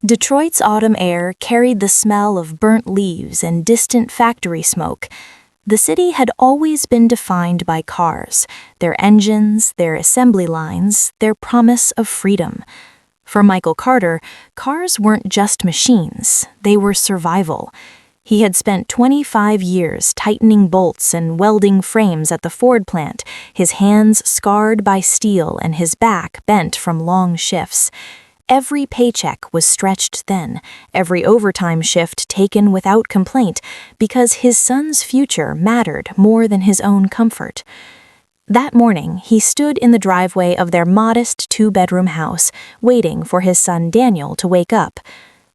Detroit's autumn air carried the smell of burnt leaves and distant factory smoke. The city had always been defined by cars, their engines, their assembly lines, their promise of freedom. For Michael Carter, cars weren't just machines, they were survival. He had spent 25 years tightening bolts and welding frames at the Ford plant, his hands scarred by steel and his back bent from long shifts. Every paycheck was stretched thin, every overtime shift taken without complaint, because his son's future mattered more than his own comfort. That morning, he stood in the driveway of their modest two-bedroom house, waiting for his son Daniel to wake up.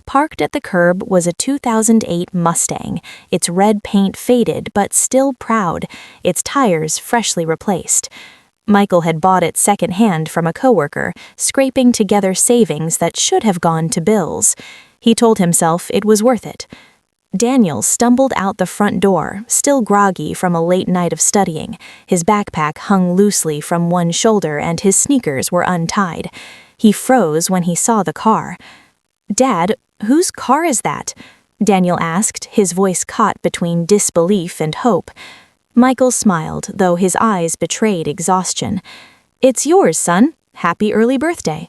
Parked at the curb was a 2008 Mustang, its red paint faded but still proud, its tires freshly replaced. Michael had bought it secondhand from a coworker, scraping together savings that should have gone to bills. He told himself it was worth it. Daniel stumbled out the front door, still groggy from a late night of studying. His backpack hung loosely from one shoulder and his sneakers were untied. He froze when he saw the car. "Dad, whose car is that?" Daniel asked, his voice caught between disbelief and hope. Michael smiled, though his eyes betrayed exhaustion. "It's yours, son. Happy early birthday."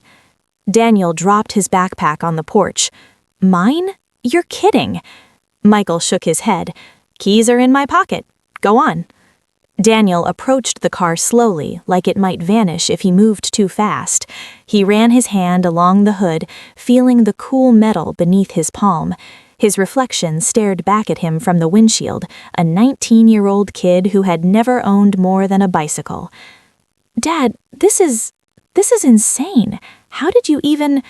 Daniel dropped his backpack on the porch. "Mine? You're kidding." Michael shook his head. "Keys are in my pocket. Go on." Daniel approached the car slowly, like it might vanish if he moved too fast. He ran his hand along the hood, feeling the cool metal beneath his palm. His reflection stared back at him from the windshield, a 19-year-old kid who had never owned more than a bicycle. "Dad, this is insane. How did you even—"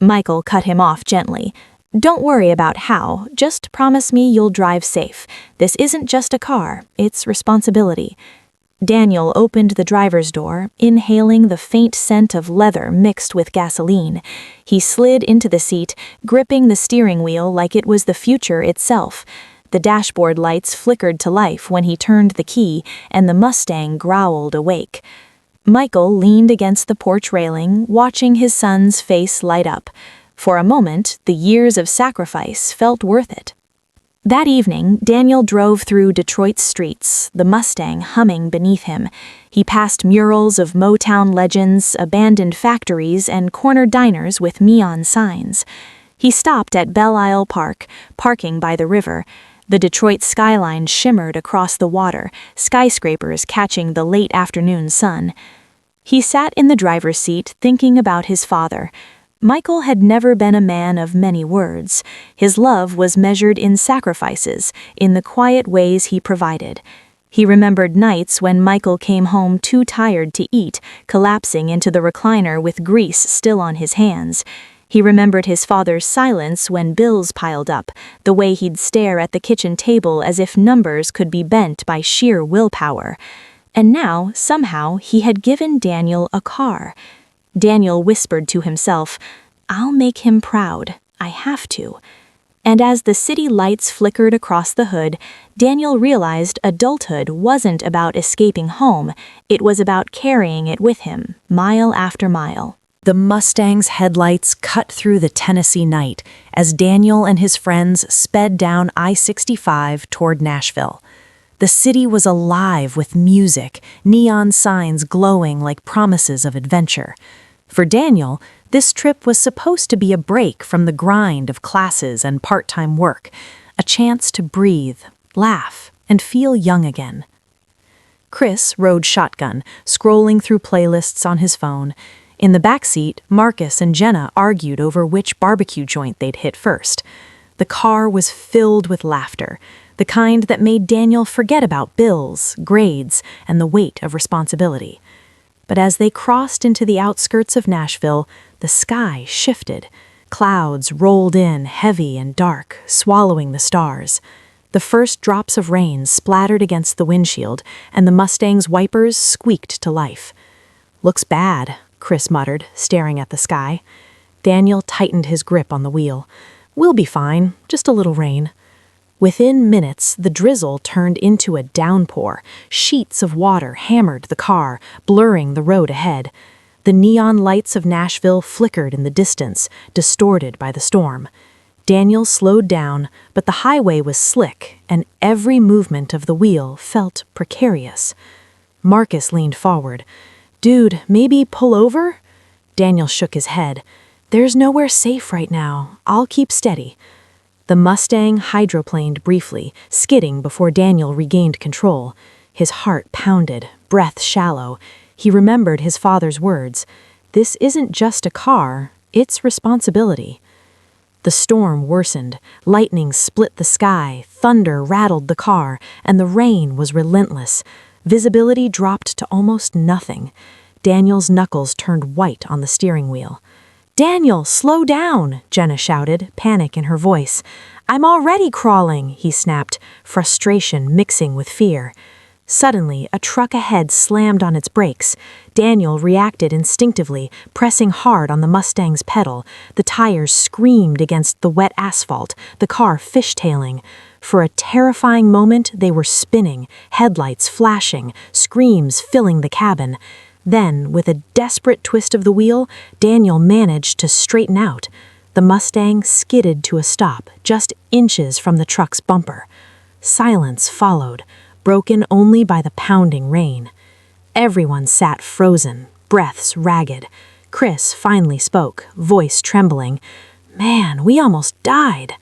Michael cut him off gently. "Don't worry about how, just promise me you'll drive safe. This isn't just a car, it's responsibility." Daniel opened the driver's door, inhaling the faint scent of leather mixed with gasoline. He slid into the seat, gripping the steering wheel like it was the future itself. The dashboard lights flickered to life when he turned the key, and the Mustang growled awake. Michael leaned against the porch railing, watching his son's face light up. For a moment, the years of sacrifice felt worth it. That evening, Daniel drove through Detroit's streets, the Mustang humming beneath him. He passed murals of Motown legends, abandoned factories, and corner diners with neon signs. He stopped at Belle Isle Park, parking by the river. The Detroit skyline shimmered across the water, skyscrapers catching the late afternoon sun. He sat in the driver's seat thinking about his father. Michael had never been a man of many words. His love was measured in sacrifices, in the quiet ways he provided. He remembered nights when Michael came home too tired to eat, collapsing into the recliner with grease still on his hands. He remembered his father's silence when bills piled up, the way he'd stare at the kitchen table as if numbers could be bent by sheer willpower. And now, somehow, he had given Daniel a car. Daniel whispered to himself, "I'll make him proud. I have to." And as the city lights flickered across the hood, Daniel realized adulthood wasn't about escaping home, it was about carrying it with him, mile after mile. The Mustang's headlights cut through the Tennessee night as Daniel and his friends sped down I-65 toward Nashville. The city was alive with music, neon signs glowing like promises of adventure. For Daniel, this trip was supposed to be a break from the grind of classes and part-time work, a chance to breathe, laugh, and feel young again. Chris rode shotgun, scrolling through playlists on his phone. In the backseat, Marcus and Jenna argued over which barbecue joint they'd hit first. The car was filled with laughter, the kind that made Daniel forget about bills, grades, and the weight of responsibility. But as they crossed into the outskirts of Nashville, the sky shifted. Clouds rolled in, heavy and dark, swallowing the stars. The first drops of rain splattered against the windshield, and the Mustang's wipers squeaked to life. "Looks bad," Chris muttered, staring at the sky. Daniel tightened his grip on the wheel. "We'll be fine, just a little rain." Within minutes, the drizzle turned into a downpour. Sheets of water hammered the car, blurring the road ahead. The neon lights of Nashville flickered in the distance, distorted by the storm. Daniel slowed down, but the highway was slick, and every movement of the wheel felt precarious. Marcus leaned forward. "Dude, maybe pull over?" Daniel shook his head. "There's nowhere safe right now. I'll keep steady." The Mustang hydroplaned briefly, skidding before Daniel regained control. His heart pounded, breath shallow. He remembered his father's words. This isn't just a car, it's responsibility. The storm worsened. Lightning split the sky, thunder rattled the car, and the rain was relentless. Visibility dropped to almost nothing. Daniel's knuckles turned white on the steering wheel. "Daniel, slow down!" Jenna shouted, panic in her voice. "I'm already crawling," he snapped, frustration mixing with fear. Suddenly, a truck ahead slammed on its brakes. Daniel reacted instinctively, pressing hard on the Mustang's pedal. The tires screamed against the wet asphalt, the car fishtailing. For a terrifying moment, they were spinning, headlights flashing, screams filling the cabin. Then, with a desperate twist of the wheel, Daniel managed to straighten out. The Mustang skidded to a stop, just inches from the truck's bumper. Silence followed, broken only by the pounding rain. Everyone sat frozen, breaths ragged. Chris finally spoke, voice trembling. "Man, we almost died."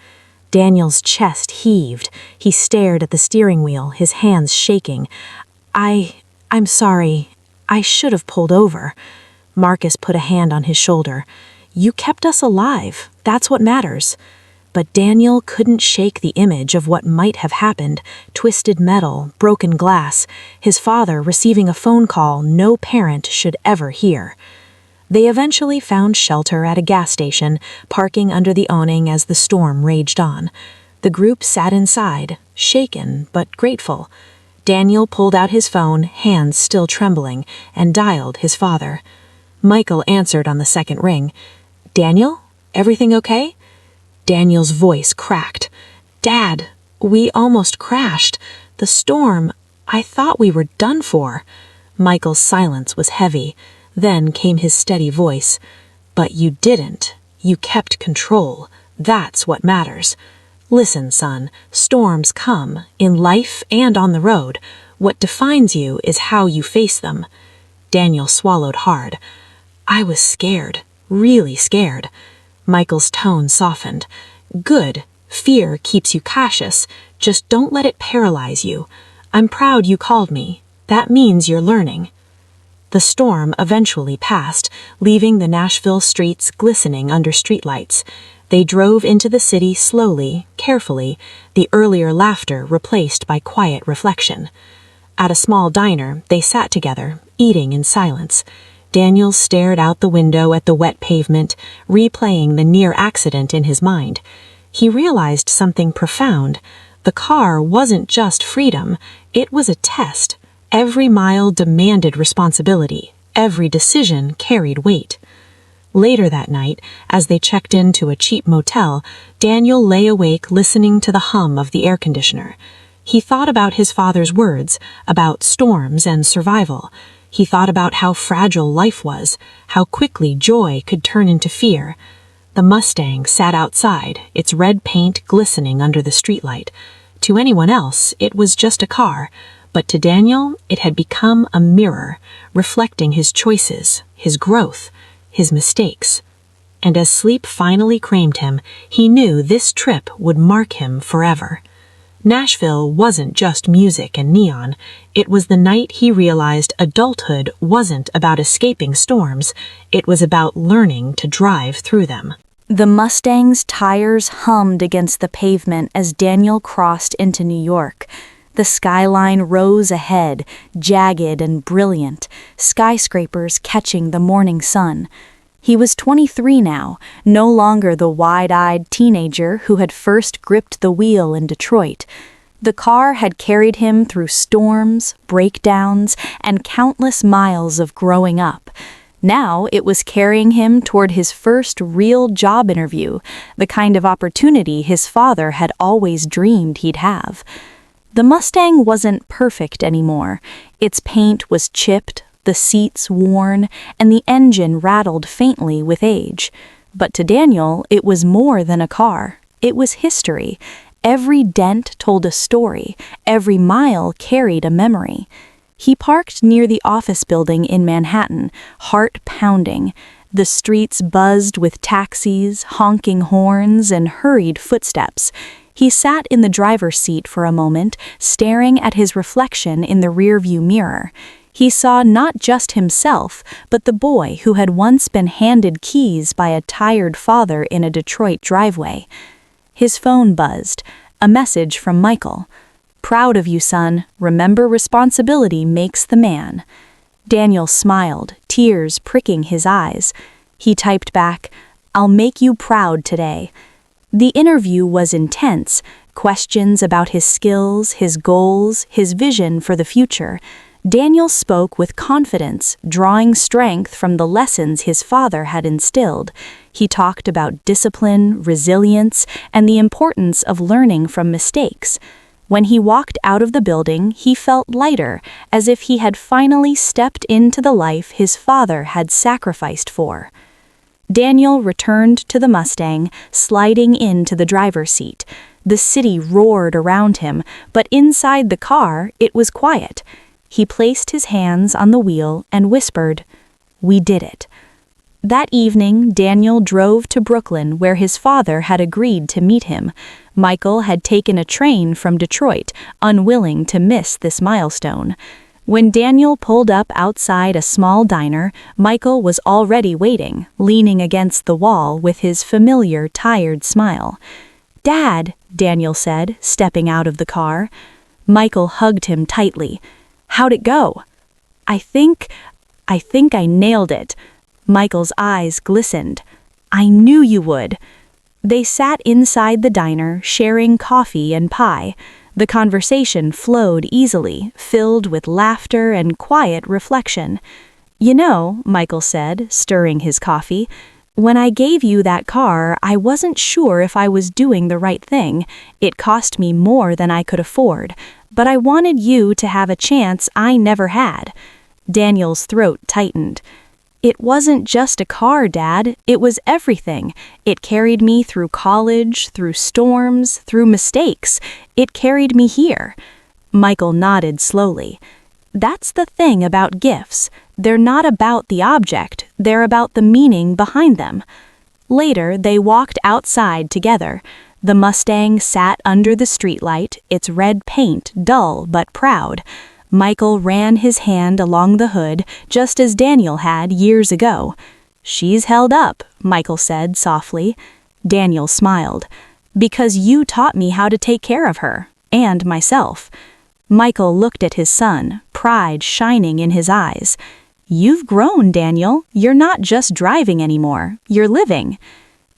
Daniel's chest heaved. He stared at the steering wheel, his hands shaking. I'm sorry. I should have pulled over." Marcus put a hand on his shoulder. "You kept us alive. That's what matters." But Daniel couldn't shake the image of what might have happened. Twisted metal, broken glass, his father receiving a phone call no parent should ever hear. They eventually found shelter at a gas station, parking under the awning as the storm raged on. The group sat inside, shaken but grateful. Daniel pulled out his phone, hands still trembling, and dialed his father. Michael answered on the second ring. "Daniel, everything okay?" Daniel's voice cracked. "Dad, we almost crashed. The storm, I thought we were done for." Michael's silence was heavy. Then came his steady voice. "But you didn't. You kept control. That's what matters. Listen, son, storms come, in life and on the road. What defines you is how you face them." Daniel swallowed hard. "I was scared, really scared." Michael's tone softened. "Good. Fear keeps you cautious. Just don't let it paralyze you. I'm proud you called me. That means you're learning." The storm eventually passed, leaving the Nashville streets glistening under streetlights. They drove into the city slowly, carefully, the earlier laughter replaced by quiet reflection. At a small diner, they sat together, eating in silence. Daniel stared out the window at the wet pavement, replaying the near accident in his mind. He realized something profound. The car wasn't just freedom, it was a test. Every mile demanded responsibility. Every decision carried weight. Later that night, as they checked into a cheap motel, Daniel lay awake listening to the hum of the air conditioner. He thought about his father's words, about storms and survival. He thought about how fragile life was, how quickly joy could turn into fear. The Mustang sat outside, its red paint glistening under the streetlight. To anyone else, it was just a car, but to Daniel, it had become a mirror, reflecting his choices, his growth, his mistakes. And as sleep finally claimed him, he knew this trip would mark him forever. Nashville wasn't just music and neon. It was the night he realized adulthood wasn't about escaping storms. It was about learning to drive through them. The Mustang's tires hummed against the pavement as Daniel crossed into New York. The skyline rose ahead, jagged and brilliant, skyscrapers catching the morning sun. He was 23 now, no longer the wide-eyed teenager who had first gripped the wheel in Detroit. The car had carried him through storms, breakdowns, and countless miles of growing up. Now it was carrying him toward his first real job interview, the kind of opportunity his father had always dreamed he'd have. The Mustang wasn't perfect anymore. Its paint was chipped, the seats worn, and the engine rattled faintly with age. But to Daniel, it was more than a car. It was history. Every dent told a story. Every mile carried a memory. He parked near the office building in Manhattan, heart pounding. The streets buzzed with taxis, honking horns, and hurried footsteps. He sat in the driver's seat for a moment, staring at his reflection in the rearview mirror. He saw not just himself, but the boy who had once been handed keys by a tired father in a Detroit driveway. His phone buzzed, a message from Michael. "Proud of you, son. Remember, responsibility makes the man." Daniel smiled, tears pricking his eyes. He typed back, "I'll make you proud today." The interview was intense, questions about his skills, his goals, his vision for the future. Daniel spoke with confidence, drawing strength from the lessons his father had instilled. He talked about discipline, resilience, and the importance of learning from mistakes. When he walked out of the building, he felt lighter, as if he had finally stepped into the life his father had sacrificed for. Daniel returned to the Mustang, sliding into the driver's seat. The city roared around him, but inside the car, it was quiet. He placed his hands on the wheel and whispered, "We did it." That evening, Daniel drove to Brooklyn, where his father had agreed to meet him. Michael had taken a train from Detroit, unwilling to miss this milestone. When Daniel pulled up outside a small diner, Michael was already waiting, leaning against the wall with his familiar, tired smile. "Dad," Daniel said, stepping out of the car. Michael hugged him tightly. "How'd it go?" I think I nailed it." Michael's eyes glistened. "I knew you would." They sat inside the diner, sharing coffee and pie. The conversation flowed easily, filled with laughter and quiet reflection. "You know," Michael said, stirring his coffee, "when I gave you that car, I wasn't sure if I was doing the right thing. It cost me more than I could afford, but I wanted you to have a chance I never had." Daniel's throat tightened. "It wasn't just a car, Dad. It was everything. It carried me through college, through storms, through mistakes. It carried me here." Michael nodded slowly. "That's the thing about gifts. They're not about the object, they're about the meaning behind them." Later, they walked outside together. The Mustang sat under the streetlight, its red paint dull but proud. Michael ran his hand along the hood, just as Daniel had years ago. "She's held up," Michael said softly. Daniel smiled. "Because you taught me how to take care of her, and myself." Michael looked at his son, pride shining in his eyes. "You've grown, Daniel. You're not just driving anymore, you're living."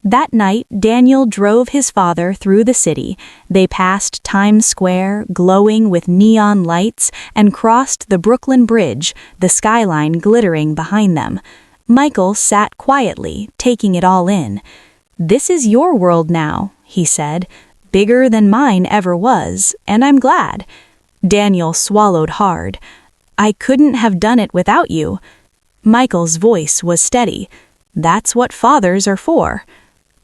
That night, Daniel drove his father through the city. They passed Times Square, glowing with neon lights, and crossed the Brooklyn Bridge, the skyline glittering behind them. Michael sat quietly, taking it all in. "This is your world now," he said, "bigger than mine ever was, and I'm glad." Daniel swallowed hard. "I couldn't have done it without you." Michael's voice was steady. "That's what fathers are for."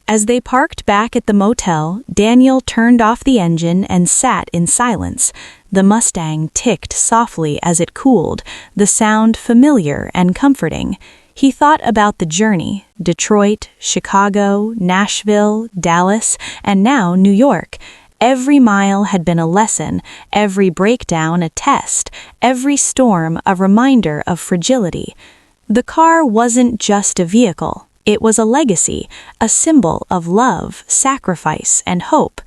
As they parked back at the motel, Daniel turned off the engine and sat in silence. The Mustang ticked softly as it cooled, the sound familiar and comforting. He thought about the journey: Detroit, Chicago, Nashville, Dallas, and now New York. Every mile had been a lesson, every breakdown a test, every storm a reminder of fragility. The car wasn't just a vehicle. It was a legacy, a symbol of love, sacrifice, and hope.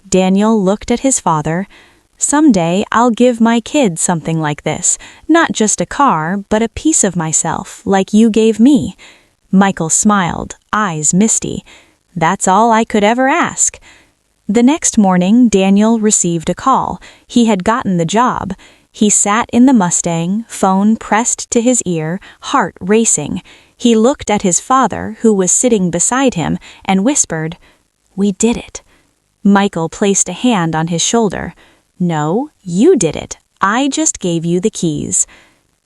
Daniel looked at his father. "Someday I'll give my kids something like this, not just a car, but a piece of myself, like you gave me." Michael smiled, eyes misty. "That's all I could ever ask." The next morning, Daniel received a call. He had gotten the job. He sat in the Mustang, phone pressed to his ear, heart racing. He looked at his father, who was sitting beside him, and whispered, "We did it." Michael placed a hand on his shoulder. "No, you did it. I just gave you the keys."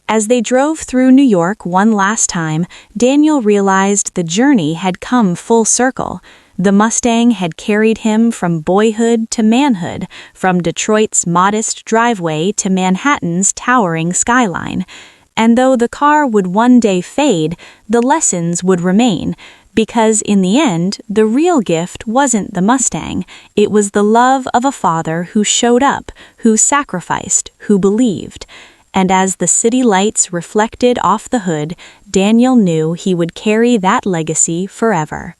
As they drove through New York one last time, Daniel realized the journey had come full circle. The Mustang had carried him from boyhood to manhood, from Detroit's modest driveway to Manhattan's towering skyline. And though the car would one day fade, the lessons would remain, because in the end, the real gift wasn't the Mustang, it was the love of a father who showed up, who sacrificed, who believed. And as the city lights reflected off the hood, Daniel knew he would carry that legacy forever.